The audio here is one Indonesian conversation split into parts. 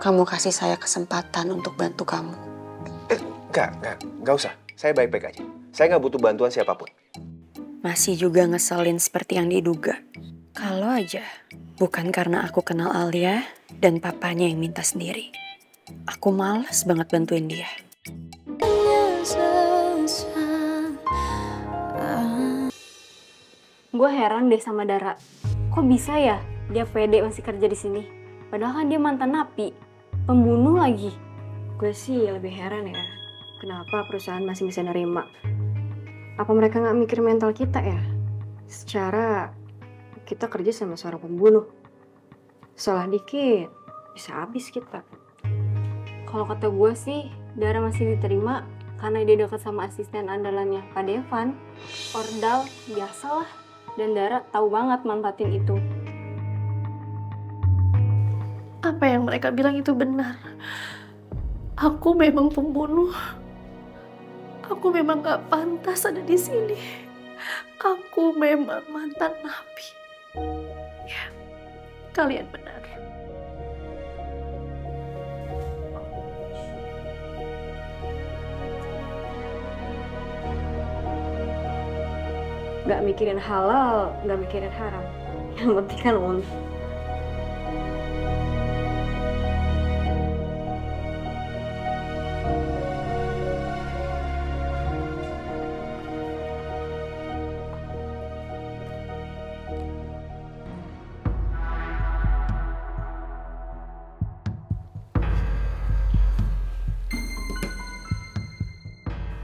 kamu kasih saya kesempatan untuk bantu kamu. Enggak usah. Saya baik-baik aja. Saya nggak butuh bantuan siapapun. Masih juga ngeselin seperti yang diduga. Kalau aja bukan karena aku kenal Alia dan papanya yang minta sendiri. Aku malas banget bantuin dia. Gue heran deh sama Dara. Kok bisa ya dia pede masih kerja di sini? Padahal kan dia mantan napi, pembunuh lagi. Gue sih lebih heran ya, kenapa perusahaan masih bisa nerima. Apa mereka nggak mikir mental kita ya? Secara kita kerja sama seorang pembunuh. Salah dikit, bisa habis kita. Kalau kata gue sih, Dara masih diterima karena dia dekat sama asisten andalannya Pak Devan. Ordal, biasalah. Dan Dara tahu banget manfaatin itu. Apa yang mereka bilang itu benar. Aku memang pembunuh. Aku memang gak pantas ada di sini. Aku memang mantan napi. Ya, kalian benar. Gak mikirin halal, gak mikirin haram. Yang penting kan untung.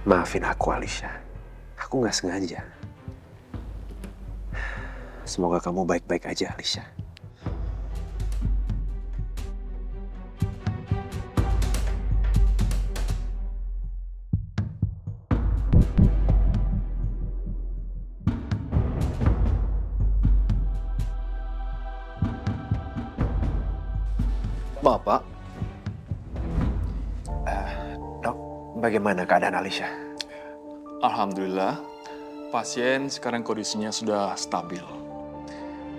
Maafin aku, Alicia. Aku nggak sengaja. Semoga kamu baik-baik aja, Alicia. Bapak, Dok, bagaimana keadaan Alicia? alhamdulillah pasien sekarang kondisinya sudah stabil.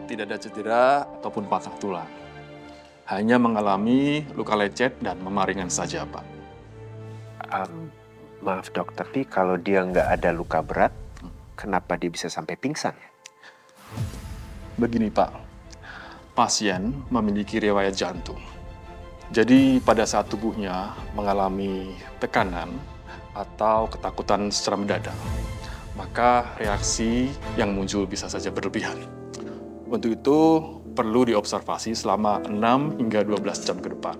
Tidak ada cedera ataupun patah tulang. Hanya mengalami luka lecet dan memar ringan saja, Pak. Maaf dok, tapi kalau dia nggak ada luka berat, kenapa dia bisa sampai pingsan? Begini, Pak. Pasien memiliki riwayat jantung. Jadi pada saat tubuhnya mengalami tekanan atau ketakutan secara mendadak, maka reaksi yang muncul bisa saja berlebihan. Untuk itu perlu diobservasi selama 6 hingga 12 jam ke depan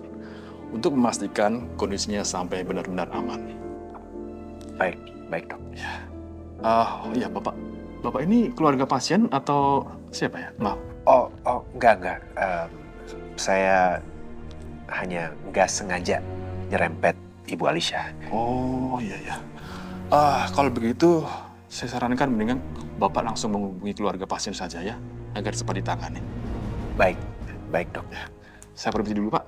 untuk memastikan kondisinya sampai benar-benar aman. Baik dok. Ya Bapak ini keluarga pasien atau siapa ya? Maaf. Enggak. Saya hanya nggak sengaja nyerempet Ibu Alicia. Oh, iya. Kalau begitu, saya sarankan mendingan Bapak langsung menghubungi keluarga pasien saja ya, agar cepat ditangani. Baik dok. Saya permisi dulu, Pak.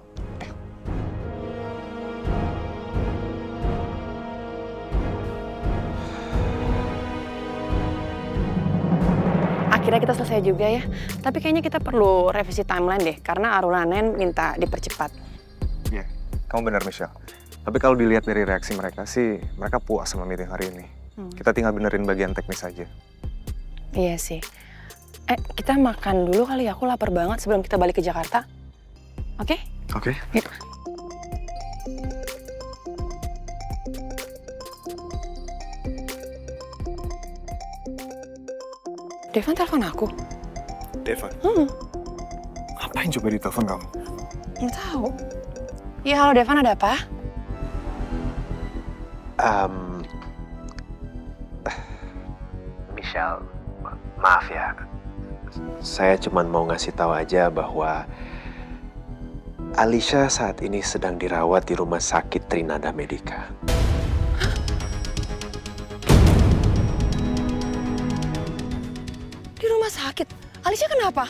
Akhirnya kita selesai juga ya. Tapi kayaknya kita perlu revisi timeline deh, karena Arulanen minta dipercepat. Iya, kamu benar Michelle. Tapi kalau dilihat dari reaksi mereka sih, mereka puas sama meeting hari ini. Kita tinggal benerin bagian teknis aja. Iya sih. Kita makan dulu kali ya, aku lapar banget sebelum kita balik ke Jakarta. Oke? Oke. Yuk. Devan telepon aku. Devan? Ngapain coba ditelepon kamu? Nggak tahu. Iya, halo Devan, ada apa? Michelle, maaf ya. Saya cuma mau ngasih tahu aja bahwa Alicia saat ini sedang dirawat di rumah sakit Trinada Medica. Di rumah sakit? Alicia kenapa?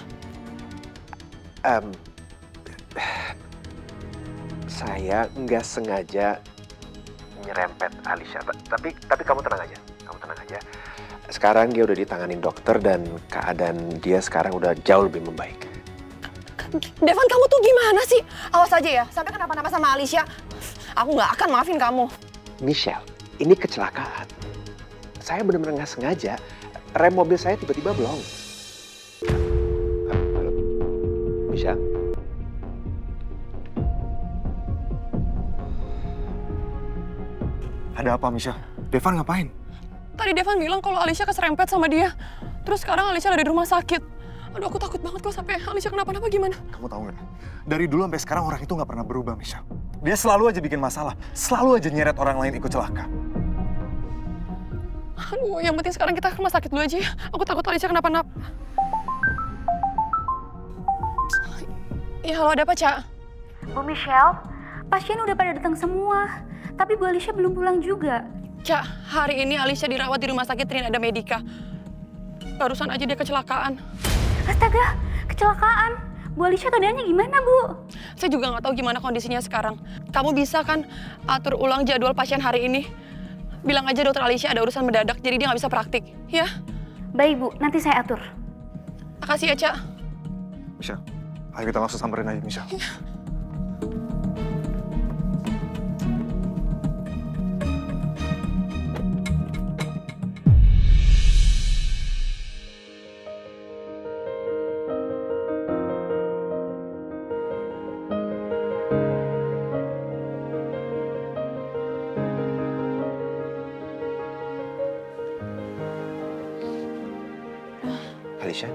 Saya nggak sengaja nyerempet Alicia, tapi kamu tenang aja, Sekarang dia udah ditanganin dokter dan keadaan dia sekarang udah jauh lebih membaik. Devan, kamu tuh gimana sih? Awas aja ya, sampai kenapa-napa sama Alicia. Aku nggak akan maafin kamu. Michelle, ini kecelakaan. Saya benar-benar nggak sengaja. Rem mobil saya tiba-tiba blong. Halo, Michelle? Ada apa, Misha? Devan ngapain? Tadi Devan bilang kalau Alicia keserempet sama dia. Terus sekarang Alicia ada di rumah sakit. Aduh, aku takut banget kok sampai Alicia kenapa-napa gimana. Kamu tahu nggak? Dari dulu sampai sekarang orang itu nggak pernah berubah, Misha. Dia selalu aja bikin masalah. Selalu aja nyeret orang lain ikut celaka. Aduh, yang penting sekarang kita ke rumah sakit dulu aja ya. Aku takut Alicia kenapa-napa. Ya, halo, ada apa, Cak? Bu Michelle, pasien udah pada datang semua. Tapi Bu Alicia belum pulang juga. Cak, hari ini Alicia dirawat di rumah sakit Trinada Medica. Barusan aja dia kecelakaan. Astaga, kecelakaan. Bu Alicia keadaannya gimana, Bu? Saya juga nggak tahu gimana kondisinya sekarang. Kamu bisa kan atur ulang jadwal pasien hari ini? Bilang aja dokter Alicia ada urusan mendadak, jadi dia nggak bisa praktik, ya? Baik, Bu. Nanti saya atur. Makasih ya, Cak. Misha, ayo kita langsung samperin aja, Misha. Alicia?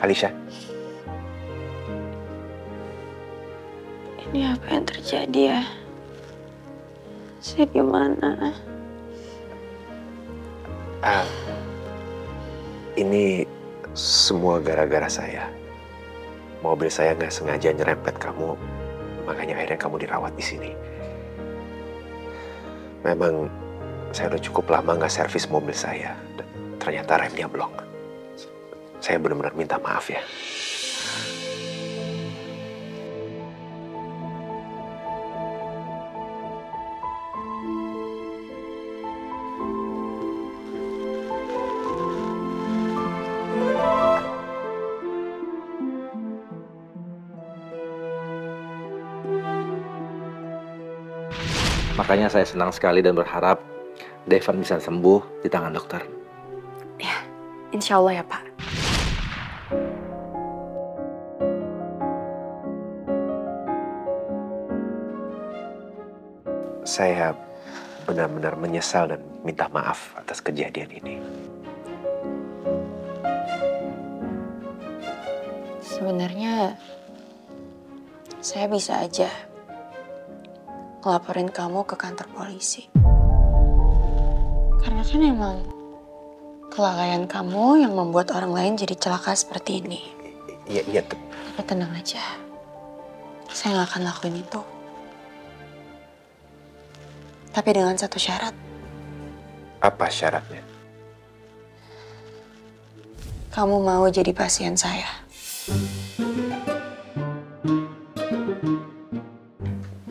Alicia? Ini apa yang terjadi ya? Saya di mana? Ini semua gara-gara saya. Mobil saya nggak sengaja nyerempet kamu, makanya akhirnya kamu dirawat di sini. Memang saya udah cukup lama nggak servis mobil saya, dan ternyata remnya blong. Saya benar-benar minta maaf ya. Makanya saya senang sekali dan berharap Devan bisa sembuh di tangan dokter. Ya, insya Allah ya Pak. Saya benar-benar menyesal dan minta maaf atas kejadian ini. Sebenarnya saya bisa aja ngelaporin kamu ke kantor polisi. Karena kan emang kelalaian kamu yang membuat orang lain jadi celaka seperti ini. Iya. Tapi tenang aja, saya nggak akan lakuin itu. Tapi dengan satu syarat. Apa syaratnya? Kamu mau jadi pasien saya.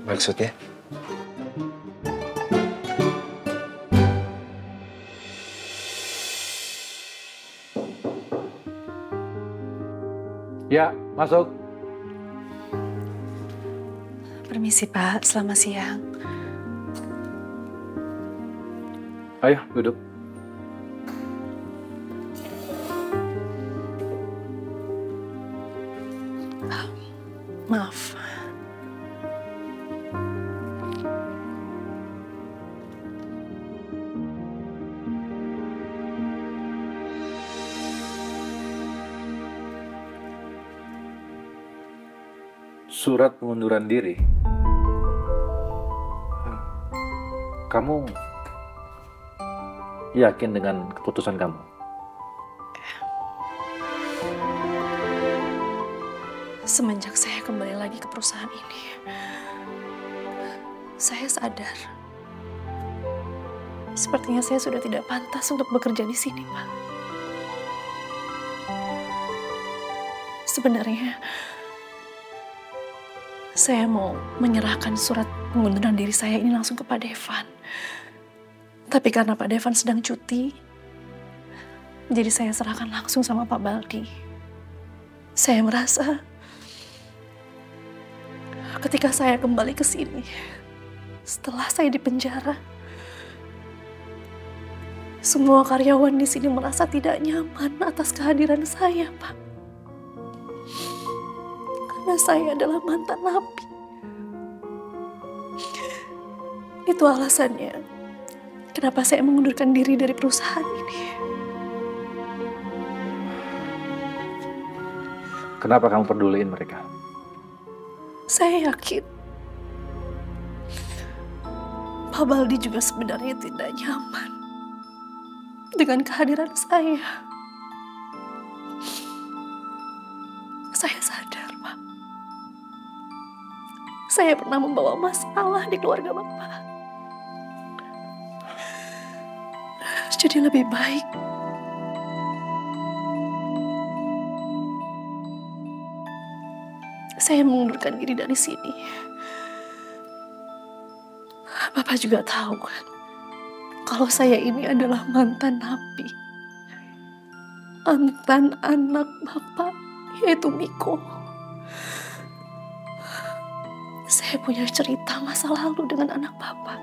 Maksudnya? Ya, masuk. Permisi Pak, selamat siang. Ayo, duduk. Maaf. Surat pengunduran diri. Kamu yakin dengan keputusan kamu? Semenjak saya kembali lagi ke perusahaan ini, saya sadar. Sepertinya saya sudah tidak pantas untuk bekerja di sini, Pak. Sebenarnya, saya mau menyerahkan surat pengunduran diri saya ini langsung ke Pak Devan. Tapi karena Pak Devan sedang cuti, jadi saya serahkan langsung sama Pak Baldi. Saya merasa ketika saya kembali ke sini, setelah saya di penjara, semua karyawan di sini merasa tidak nyaman atas kehadiran saya, Pak. Karena saya adalah mantan napi. Itu alasannya kenapa saya mengundurkan diri dari perusahaan ini. Kenapa kamu peduliin mereka? Saya yakin Pak Baldi juga sebenarnya tidak nyaman dengan kehadiran saya. Saya sadar, Pak. Saya pernah membawa masalah di keluarga Bapak. Jadi lebih baik saya mengundurkan diri dari sini. Bapak juga tahu kan, kalau saya ini adalah mantan napi. Mantan anak Bapak, yaitu Miko. Saya punya cerita masa lalu dengan anak Bapak.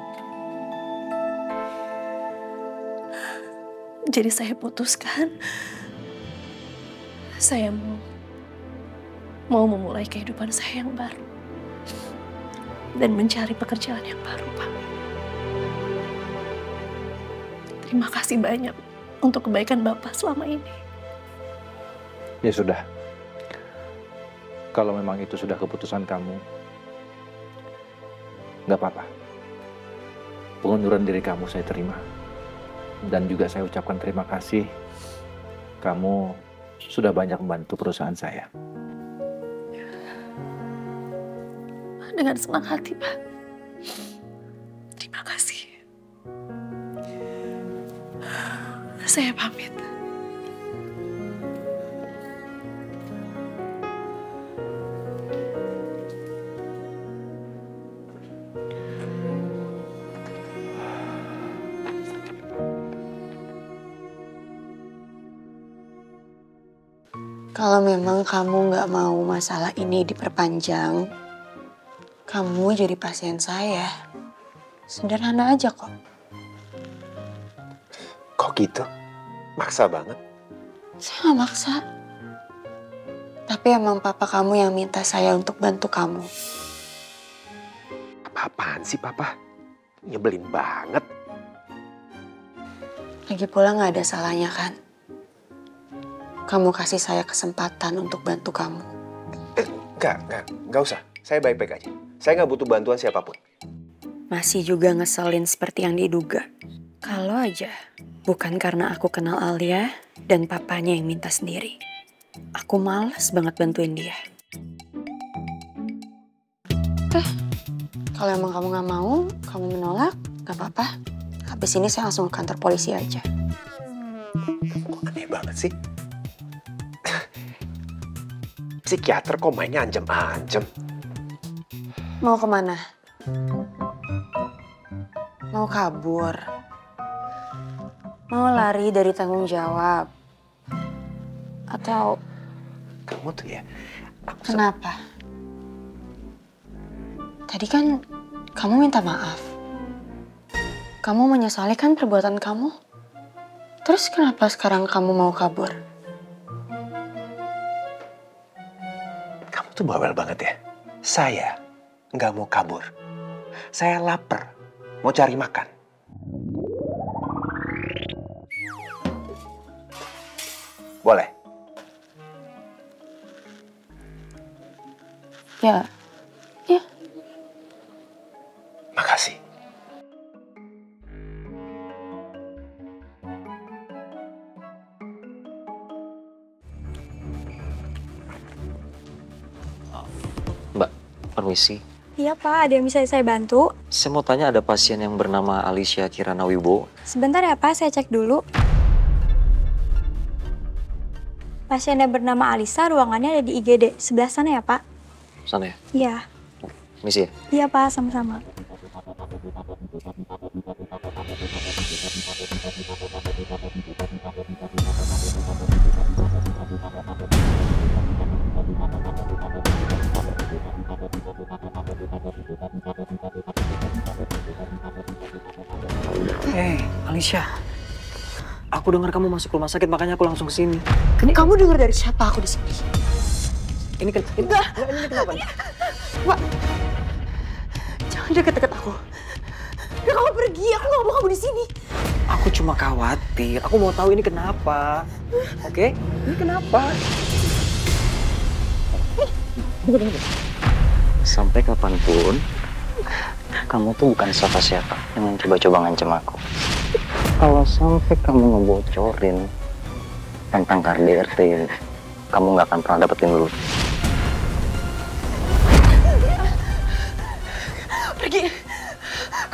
Jadi saya putuskan, saya mau memulai kehidupan saya yang baru. Dan mencari pekerjaan yang baru, Pak. Terima kasih banyak untuk kebaikan Bapak selama ini. Ya sudah. Kalau memang itu sudah keputusan kamu, nggak apa-apa. Pengunduran diri kamu saya terima. Dan juga saya ucapkan terima kasih. Kamu sudah banyak membantu perusahaan saya. Dengan senang hati, Pak. Terima kasih. Saya pamit. Kalau memang kamu nggak mau masalah ini diperpanjang, kamu jadi pasien saya. Sederhana aja kok. Kok gitu? Maksa banget. Saya nggak maksa. Tapi emang papa kamu yang minta saya untuk bantu kamu. Apa-apaan sih papa? Nyebelin banget. Lagi pula nggak ada salahnya kan? Kamu kasih saya kesempatan untuk bantu kamu. Enggak usah. Saya baik-baik aja. Saya nggak butuh bantuan siapapun. Masih juga ngeselin seperti yang diduga. Kalau aja bukan karena aku kenal Alia dan papanya yang minta sendiri. Aku malas banget bantuin dia. Kalau emang kamu nggak mau, kamu menolak, nggak apa-apa. Habis ini saya langsung ke kantor polisi aja. Kok aneh banget sih? Psikiater kok mainnya ancam-ancam. Mau kemana? Mau kabur? Mau lari dari tanggung jawab? Atau... Kamu tuh ya... Kenapa? Tadi kan kamu minta maaf. Kamu menyesali kan perbuatan kamu? Terus kenapa sekarang kamu mau kabur? Kamu tuh bawel banget ya. Saya nggak mau kabur. Saya lapar, mau cari makan. Boleh? Ya. Ya. Makasih. Mbak, permisi. Iya Pak, ada yang bisa saya bantu? Saya mau tanya, ada pasien yang bernama Alicia Kirana Wibowo. Sebentar ya Pak, saya cek dulu. Pasien yang bernama Alisa, ruangannya ada di IGD. Sebelah sana ya Pak? Sana ya? Iya. Permisi ya? Iya Pak, sama-sama. Alicia. Aku dengar kamu masuk rumah sakit, makanya aku langsung kesini. Kamu dengar dari siapa aku di sini? Ini kenapa nih? Mbak, jangan deket-deket aku. Udah kamu pergi, aku gak mau kamu di sini. Aku cuma khawatir. Aku mau tahu ini kenapa. Oke? Ini kenapa? Sampai kapanpun, kamu tuh bukan siapa-siapa yang mencoba-coba ngancam aku. Kalau sampai kamu ngebocorin tentang KDRT ini, kamu nggak akan pernah dapetin dulu. Pergi.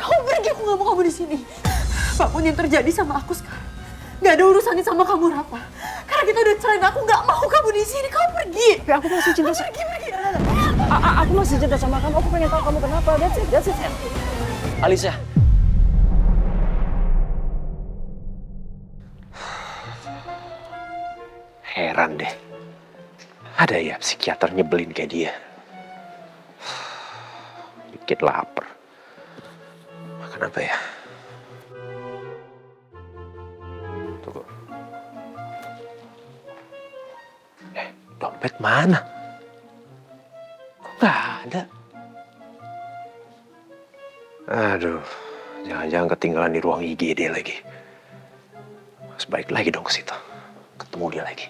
Kamu pergi, aku gak mau kamu di sini. Apapun yang terjadi sama aku sekarang, gak ada urusannya sama kamu, Rafa. Karena kita udah cerai, aku gak mau kamu di sini. Kamu pergi. Tapi aku masih cinta sama pergi. Aku masih cinta sama kamu. Aku pengen tahu kamu kenapa. That's it. Alicia. Heran deh. Ada ya psikiater nyebelin kayak dia. Dikit lapar. Makan apa ya? Tunggu. Dompet mana? Kok nggak ada? Aduh, jangan-jangan ketinggalan di ruang IGD lagi. Harus balik lagi dong ke situ. Ketemu dia lagi.